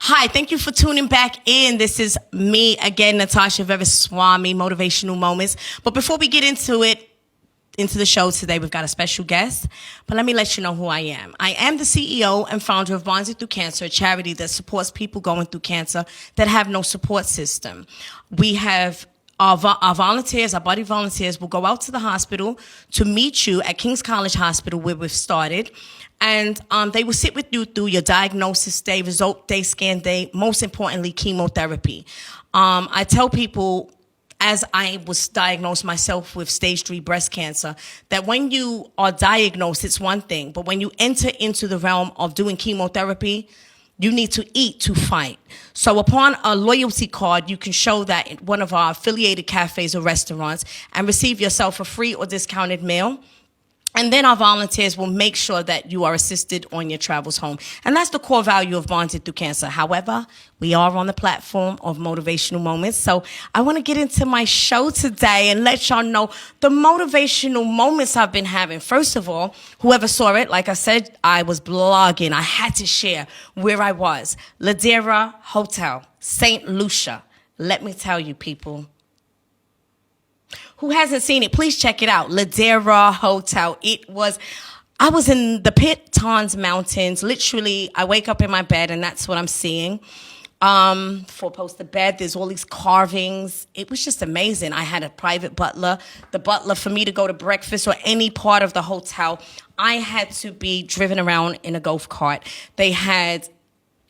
Hi, thank you for tuning back in. This is me again, Natasha Vivaswamy, Motivational Moments. But before we get into the show today, we've got a special guest. But let me let you know who I am. I am the CEO and founder of Bondedthrucancer, a charity that supports people going through cancer that have no support system. We have our volunteers, our body volunteers, will go out to the hospital to meet you at King's College Hospital, where we've started. And they will sit with you through your diagnosis day, result day, scan day, most importantly, chemotherapy. I tell people, as I was diagnosed myself with stage 3 breast cancer, that when you are diagnosed, it's one thing. But when you enter into the realm of doing chemotherapy, you need to eat to fight. So upon a loyalty card, you can show that at one of our affiliated cafes or restaurants and receive yourself a free or discounted meal. And then our volunteers will make sure that you are assisted on your travels home. And that's the core value of Bondedthrucancer. However, we are on the platform of Motivational Moments. So I want to get into my show today and let y'all know the motivational moments I've been having. First of all, whoever saw it, like I said, I was blogging. I had to share where I was. Ladera Hotel, St. Lucia. Let me tell you, people. Who hasn't seen it, please check it out. Ladera Hotel. I was in the Pitons Mountains. Literally, I wake up in my bed and that's what I'm seeing. 4-poster bed, there's all these carvings. It was just amazing. I had a private butler. The butler, for me to go to breakfast or any part of the hotel, I had to be driven around in a golf cart. They had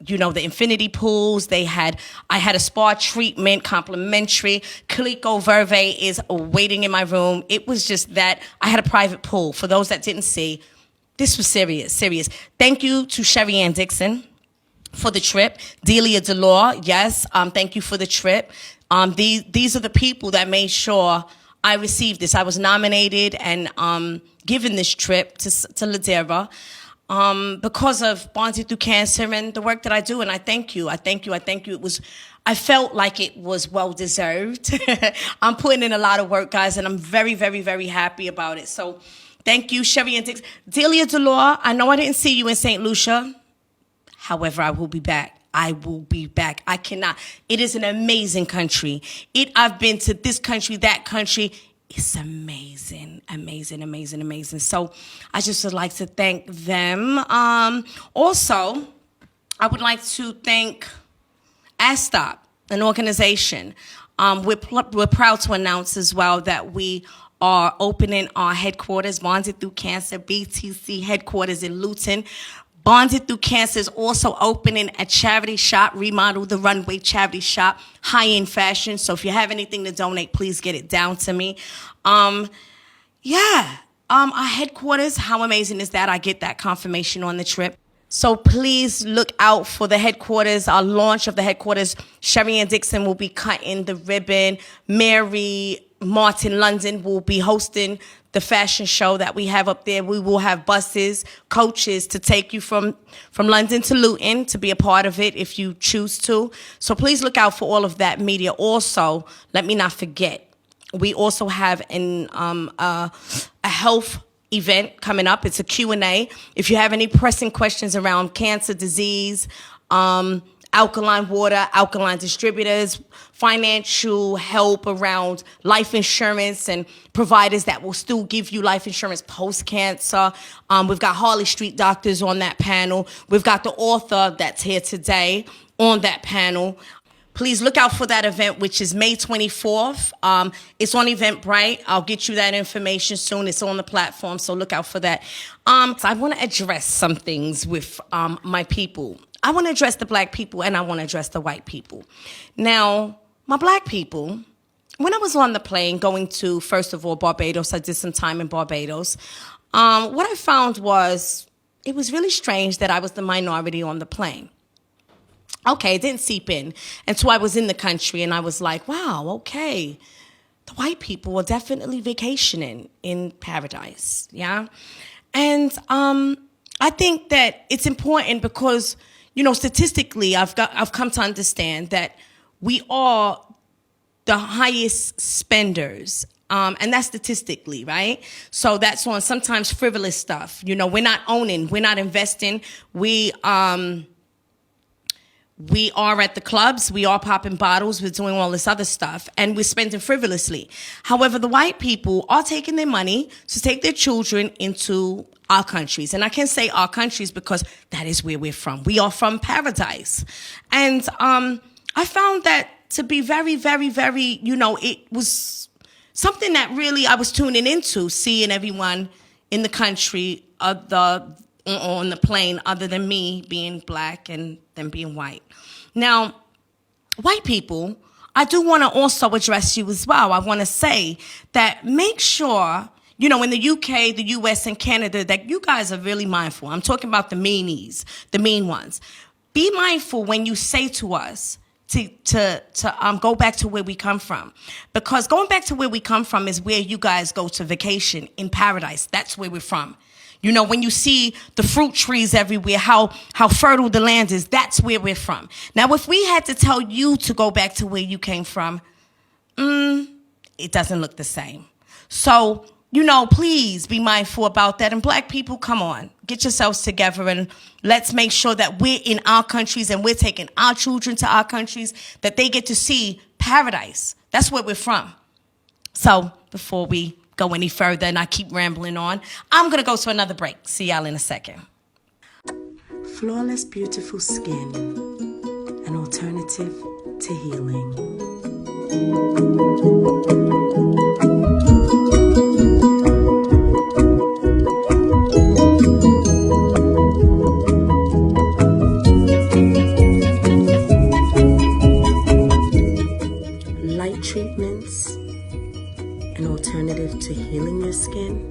the infinity pools. I had a spa treatment, complimentary. Clico Verve is waiting in my room. It was just that I had a private pool. For those that didn't see, this was serious. Thank you to Sherry Ann Dixon for the trip. Delia Delore, yes, thank you for the trip. These are the people that made sure I received this. I was nominated and given this trip to Ladera. Because of Bondedthrucancer and the work that I do, and I thank you. I felt like it was well deserved. I'm putting in a lot of work, guys, and I'm very, very, very happy about it. So, thank you, Sherry and Dix. Delia Delore, I know I didn't see you in St. Lucia. However, I will be back. I cannot. It is an amazing country. I've been to this country, that country. It's amazing. So I just would like to thank them. Also, I would like to thank ASTOP, an organization. We're proud to announce as well that we are opening our headquarters, Bondedthrucancer BTC headquarters in Luton. Bondedthrucancer is also opening a charity shop, Remodel the Runway charity shop, high-end fashion. So if you have anything to donate, please get it down to me. Our headquarters, how amazing is that? I get that confirmation on the trip. So please look out for the headquarters, our launch of the headquarters. Sherry Ann Dixon will be cutting the ribbon. Mary Martin London will be hosting the fashion show that we have up there. We will have buses, coaches to take you from London to Luton to be a part of it if you choose to. So please look out for all of that media. Also, let me not forget, we also have a health event coming up. It's a Q&A. If you have any pressing questions around cancer, disease, alkaline water, alkaline distributors, financial help around life insurance and providers that will still give you life insurance post-cancer. We've got Harley Street doctors on that panel. We've got the author that's here today on that panel. Please look out for that event, which is May 24th. It's on Eventbrite. I'll get you that information soon. It's on the platform, so look out for that. So I want to address some things with my people. I want to address the black people and I want to address the white people. Now, my black people, when I was on the plane going to, first of all, Barbados, I did some time in Barbados. What I found was it was really strange that I was the minority on the plane. Okay, it didn't seep in until I was in the country and I was like, wow, okay. The white people are definitely vacationing in paradise, yeah? And I think that it's important because, statistically, I've come to understand that we are the highest spenders, and that's statistically, right? So that's on sometimes frivolous stuff. We're not owning, we're not investing. We are at the clubs, we are popping bottles, we're doing all this other stuff, and we're spending frivolously. However, the white people are taking their money to take their children into our countries. And I can say our countries because that is where we're from. We are from paradise. And I found that to be very, very, very, it was something that really I was tuning into, seeing everyone in the country on the plane other than me being black and them being white. Now, white people, I do want to also address you as well. I want to say that make sure, in the UK, the US, and Canada, that you guys are really mindful. I'm talking about the meanies, the mean ones. Be mindful when you say to us to go back to where we come from. Because going back to where we come from is where you guys go to vacation in paradise. That's where we're from. When you see the fruit trees everywhere, how fertile the land is, that's where we're from. Now, if we had to tell you to go back to where you came from, it doesn't look the same. So, please be mindful about that. And black people, come on, get yourselves together and let's make sure that we're in our countries and we're taking our children to our countries, that they get to see paradise. That's where we're from. So before we go any further and I keep rambling on, I'm going to go to another break. See y'all in a second. Flawless, beautiful skin, an alternative to healing. Light treatments, an alternative to healing your skin.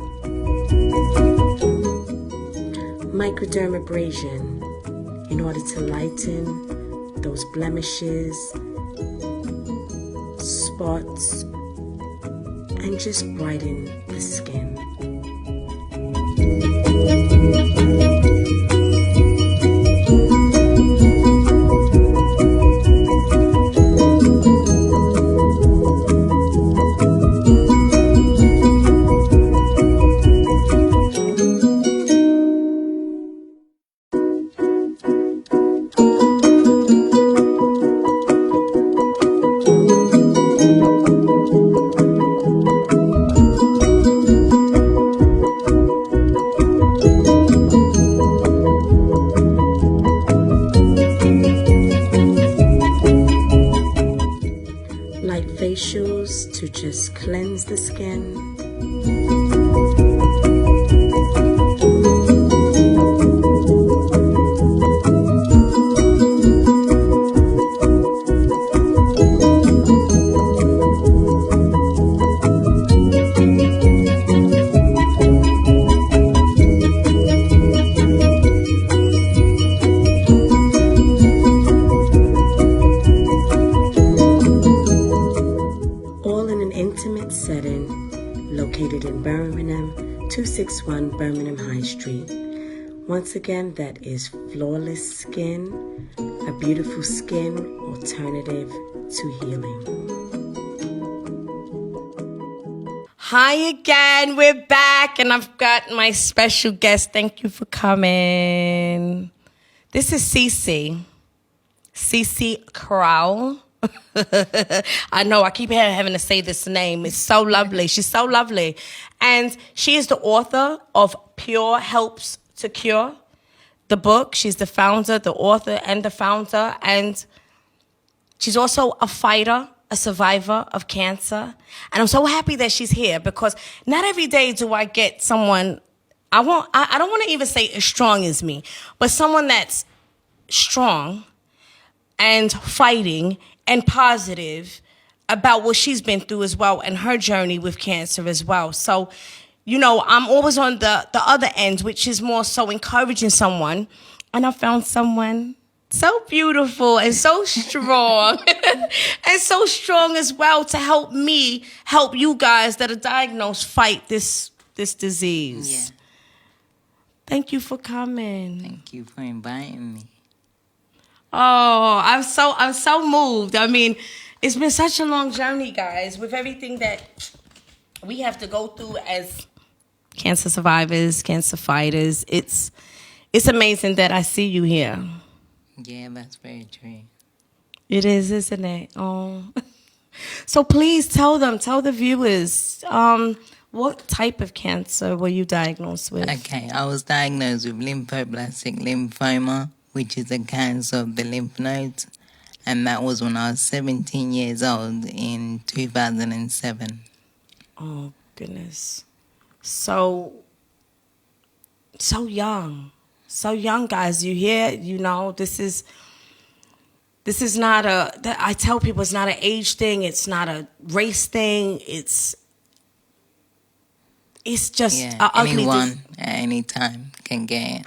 Microdermabrasion, in order to lighten those blemishes, spots, and just brighten the skin. Facials to just cleanse the skin. Located in Birmingham, 261 Birmingham High Street. Once again, that is Flawless Skin, a beautiful skin alternative to healing. Hi again, we're back, and I've got my special guest. Thank you for coming. This is Charlotte Crowl. I know, I keep having to say this name. It's so lovely. She's so lovely. And she is the author of Pure Helps to Cure, the book. She's the founder, the author, and the founder. And she's also a fighter, a survivor of cancer. And I'm so happy that she's here because not every day do I get someone, I don't want to even say as strong as me, but someone that's strong and fighting and positive about what she's been through as well and her journey with cancer as well. So, I'm always on the other end, which is more so encouraging someone. And I found someone so beautiful and so strong and so strong as well to help me help you guys that are diagnosed fight this disease. Yeah. Thank you for coming. Thank you for inviting me. Oh, I'm so moved. I mean, it's been such a long journey, guys, with everything that we have to go through as cancer survivors, cancer fighters. It's amazing that I see you here. Yeah, that's very true. It is, isn't it? Oh. So please tell the viewers, what type of cancer were you diagnosed with? Okay, I was diagnosed with lymphoblastic lymphoma, which is a cancer of the lymph nodes, and that was when I was 17 years old in 2007. Oh, goodness. So young. So young, guys. You hear, this is not I tell people it's not an age thing. It's not a race thing. It's just Yeah, ugly. anyone at any time can get it.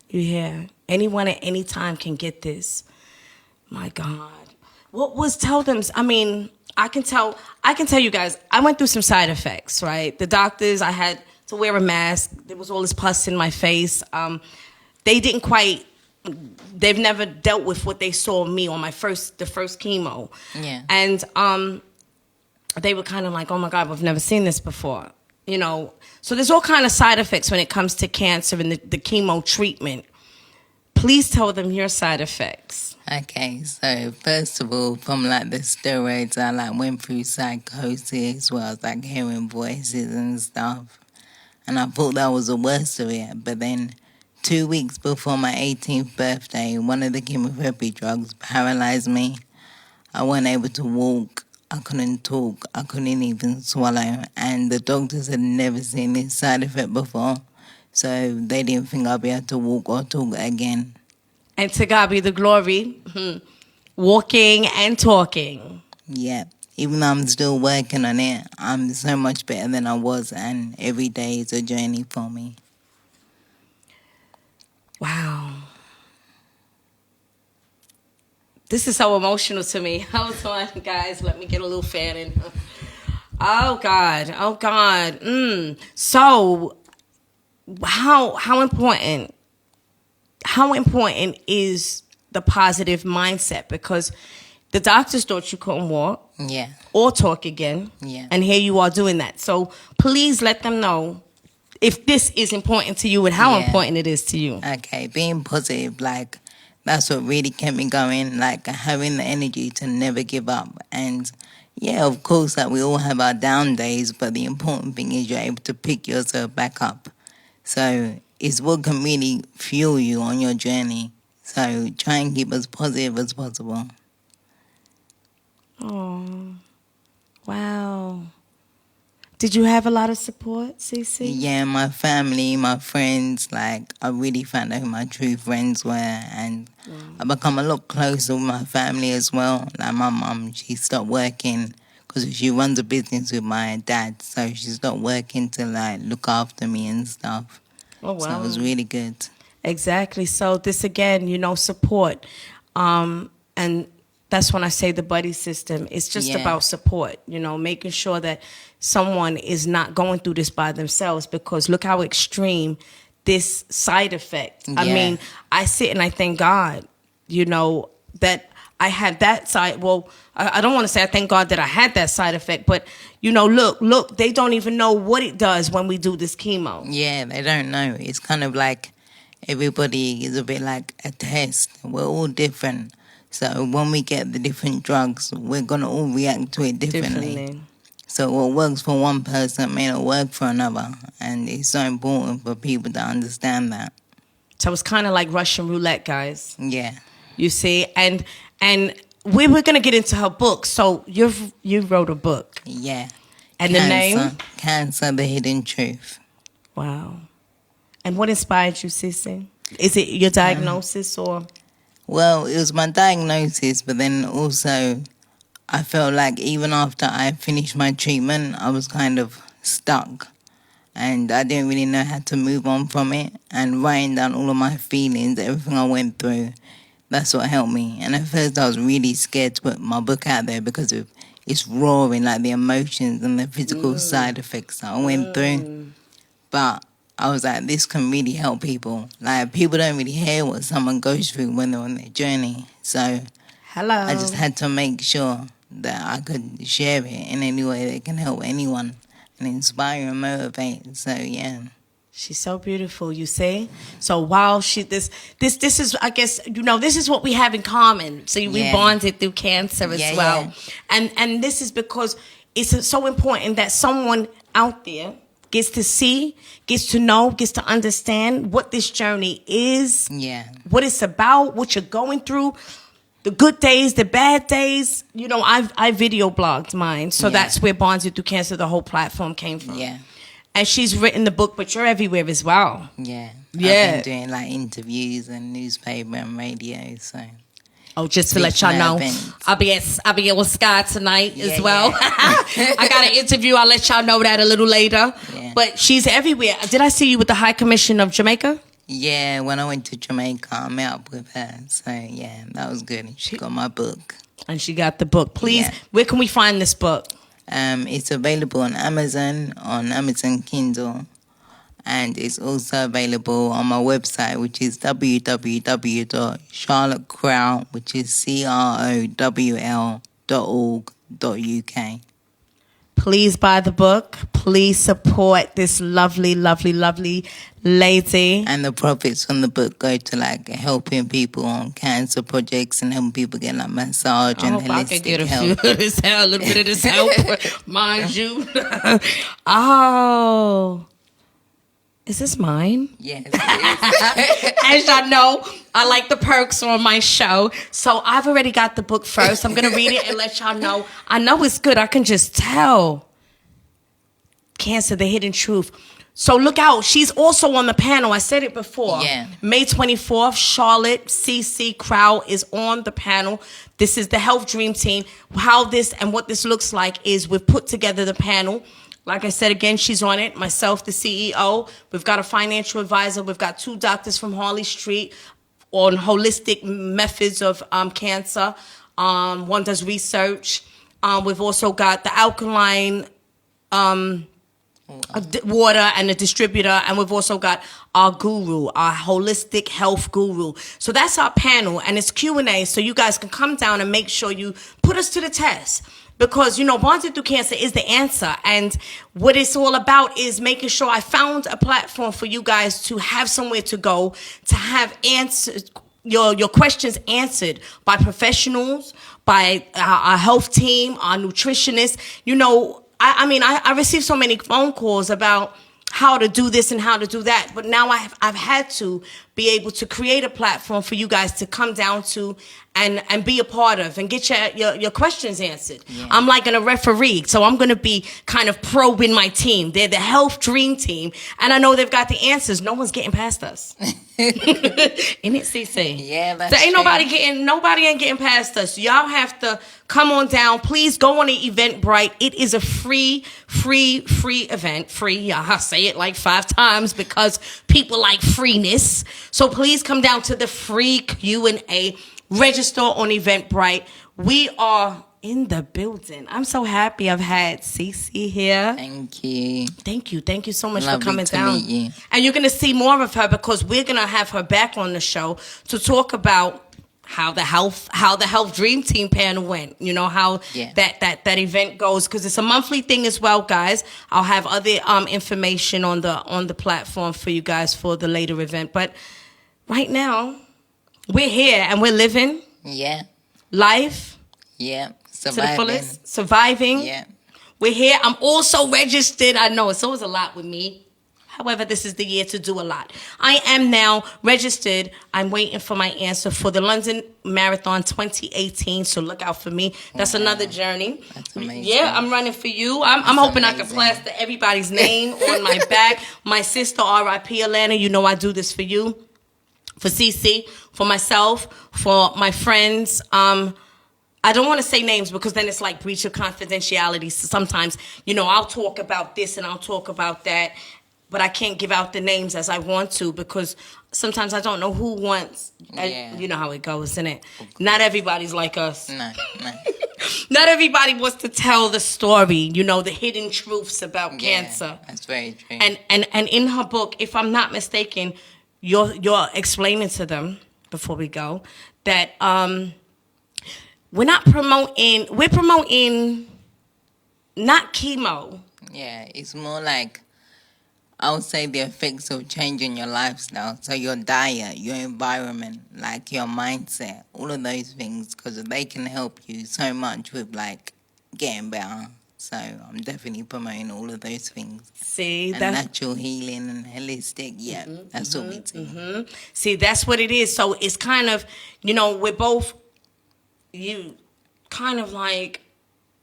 You hear? Anyone at any time can get this. My God. Tell them, I mean, I can tell you guys, I went through some side effects, right? The doctors, I had to wear a mask. There was all this pus in my face. They've never dealt with what they saw me on the first chemo. Yeah. And they were kind of like, oh my God, we've never seen this before. So there's all kind of side effects when it comes to cancer and the chemo treatment. Please tell them your side effects. Okay, so first of all, from like the steroids, I went through psychosis where I was like hearing voices and stuff. And I thought that was the worst of it. But then 2 weeks before my 18th birthday, one of the chemotherapy drugs paralyzed me. I wasn't able to walk. I couldn't talk. I couldn't even swallow. And the doctors had never seen this side effect before. So they didn't think I'd be able to walk or talk again. And to God be the glory, walking and talking. Yeah. Even though I'm still working on it, I'm so much better than I was. And every day is a journey for me. Wow. This is so emotional to me. Hold on, guys. Let me get a little fan in. Oh, God. Oh, God. So, how important is the positive mindset? Because the doctors thought you couldn't walk. Yeah. Or talk again. Yeah. And here you are doing that. So, please let them know if this is important to you and how important it is to you. Okay, being positive, that's what really kept me going, having the energy to never give up. And yeah, of course, we all have our down days, but the important thing is you're able to pick yourself back up. So it's what can really fuel you on your journey. So try and keep as positive as possible. Oh, wow. Did you have a lot of support, Cece? Yeah, my family, my friends, I really found out who my true friends were, and I become a lot closer with my family as well. Like my mum, she stopped working because she runs a business with my dad, so she stopped working to look after me and stuff. Oh, wow. So it was really good. Exactly. So this again, support. And that's when I say the buddy system. It's just about support, making sure that someone is not going through this by themselves, because look how extreme this side effect. Yeah. I mean, I sit and I thank God, that I had that side. Well, I don't want to say I thank God that I had that side effect, but, look, they don't even know what it does when we do this chemo. Yeah, they don't know. It's kind of like everybody is a bit like a test. We're all different. So when we get the different drugs, we're going to all react to it differently. So what works for one person may not work for another. And it's so important for people to understand that. So it's kind of like Russian roulette, guys. Yeah. You see? And we were going to get into her book. So you wrote a book. Yeah. And the name? Cancer, The Hidden Truth. Wow. And what inspired you, Cece? Is it your diagnosis or... Well, it was my diagnosis, but then also I felt like even after I finished my treatment, I was kind of stuck. And I didn't really know how to move on from it. And writing down all of my feelings, everything I went through, that's what helped me. And at first I was really scared to put my book out there because it's raw in the emotions and the physical side effects that I went through. But I was like, this can really help people. People don't really hear what someone goes through when they're on their journey. So I just had to make sure that I could share it in any way that can help anyone and inspire and motivate. So, yeah. She's so beautiful, you see. So while this is, I guess, this is what we have in common. So we bonded through cancer as well, and this is because it's so important that someone out there gets to see, gets to know, gets to understand what this journey is, what it's about, what you're going through, the good days, the bad days. I video blogged mine, so that's where Bonded Through Cancer, the whole platform, came from. Yeah. And she's written the book, but you're everywhere as well. Yeah. I've been doing like interviews and newspaper and radio, so. Oh, just to let y'all know, I'll be at with Sky tonight as well. I got an interview. I'll let y'all know that a little later. Yeah. But she's everywhere. Did I see you with the High Commission of Jamaica? Yeah, when I went to Jamaica, I met up with her. So, yeah, that was good. She got my book. And she got the book. Please, where can we find this book? It's available on Amazon Kindle. And it's also available on my website, which is www.charlottecrowl, which is CROWL.org.uk. Please buy the book. Please support this lovely, lovely, lovely lady. And the profits from the book go to like helping people on cancer projects and helping people get like massage and holistic I could get help. A little bit of this help, mind you. Oh. Is this mine? Yes, it is. As y'all know, I like the perks on my show. So I've already got the book first. I'm going to read it and let y'all know. I know it's good. I can just tell. Cancer, the Hidden Truth. So look out. She's also on the panel. I said it before. Yeah. May 24th, Charlotte Crowl is on the panel. This is the Health Dream Team. How this and what this looks like is we've put together the panel. Like I said, again, she's on it. Myself, the CEO. We've got a financial advisor. We've got 2 doctors from Harley Street on holistic methods of cancer. One does research. We've also got the alkaline water and the distributor. And we've also got our guru, our holistic health guru. So that's our panel. And it's Q&A. So you guys can come down and make sure you put us to the test. Because, Bonded Through Cancer is the answer. And what it's all about is making sure I found a platform for you guys to have somewhere to go, to have answers, your questions answered by professionals, by our health team, our nutritionists. I received so many phone calls about how to do this and how to do that. But now I've had to be able to create a platform for you guys to come down to and be a part of and get your questions answered. Yeah. I'm like a referee, so I'm going to be kind of probing my team. They're the Health Dream Team, and I know they've got the answers. No one's getting past us. Ain't it, CC? Yeah, that's there ain't true. Nobody ain't getting past us. Y'all have to come on down. Please go on the Eventbrite. It is a free event. Free. I say it like 5 times because people like freeness. So please come down to the free Q&A. Register on Eventbrite. We are in the building. I'm so happy I've had Cece here. Thank you. Thank you. Thank you so much Lovely for coming to down. Meet you. And you're going to see more of her because we're going to have her back on the show to talk about how the health Dream Team panel went. How that event goes, because it's a monthly thing as well, guys. I'll have other information on the platform for you guys for the later event. But right now, we're here and we're living. Yeah. Life. Yeah. Surviving. To the fullest. Surviving. Yeah. We're here. I'm also registered. I know it's always a lot with me. However, this is the year to do a lot. I am now registered. I'm waiting for my answer for the London Marathon 2018. So look out for me. That's another journey. That's amazing. Yeah, I'm running for you. I'm hoping amazing. I can plaster everybody's name on my back. My sister, R.I.P. Atlanta, I do this for you. For CC, for myself, for my friends. I don't want to say names because then it's like breach of confidentiality. So sometimes, I'll talk about this and I'll talk about that, but I can't give out the names as I want to because sometimes I don't know who wants. Yeah. You know how it goes, isn't it? Not everybody's like us. No. Not everybody wants to tell the story, the hidden truths about cancer. That's very true. And in her book, if I'm not mistaken, you're explaining to them before we go that we're promoting not chemo. Yeah, it's more like I would say the effects of changing your lifestyle. So your diet, your environment, like your mindset, all of those things, because they can help you so much with like getting better. So I'm definitely promoting all of those things. See, and natural healing and holistic. Yeah, that's what we do. See, that's what it is. So it's kind of, we're both, you kind of like,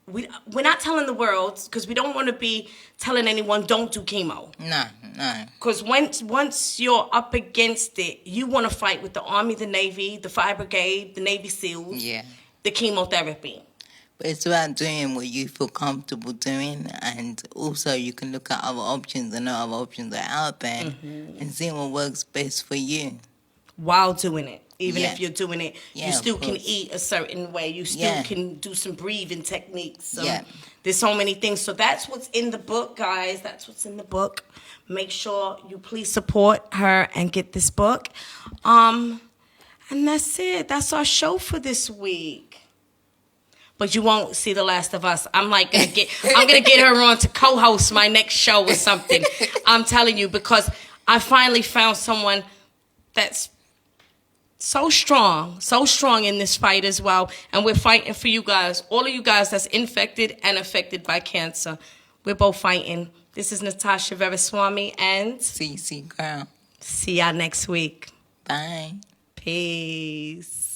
we're not telling the world, because we don't want to be telling anyone don't do chemo. No. Because once you're up against it, you want to fight with the Army, the Navy, the Fire Brigade, the Navy SEALs, the chemotherapy. But it's about doing what you feel comfortable doing, and also you can look at other options. I know other options are out there, and see what works best for you. While doing it. Even if you're doing it, you still can course. eat a certain way. You still can do some breathing techniques. Yeah. There's so many things. So that's what's in the book, guys. That's what's in the book. Make sure you please support her and get this book. And that's it. That's our show for this week. But you won't see The Last of Us. I'm gonna get her on to co-host my next show or something. I'm telling you, because I finally found someone that's so strong in this fight as well. And we're fighting for you guys. All of you guys that's infected and affected by cancer. We're both fighting. This is Natasha Veraswamy and CC Crowl. See y'all next week. Bye. Peace.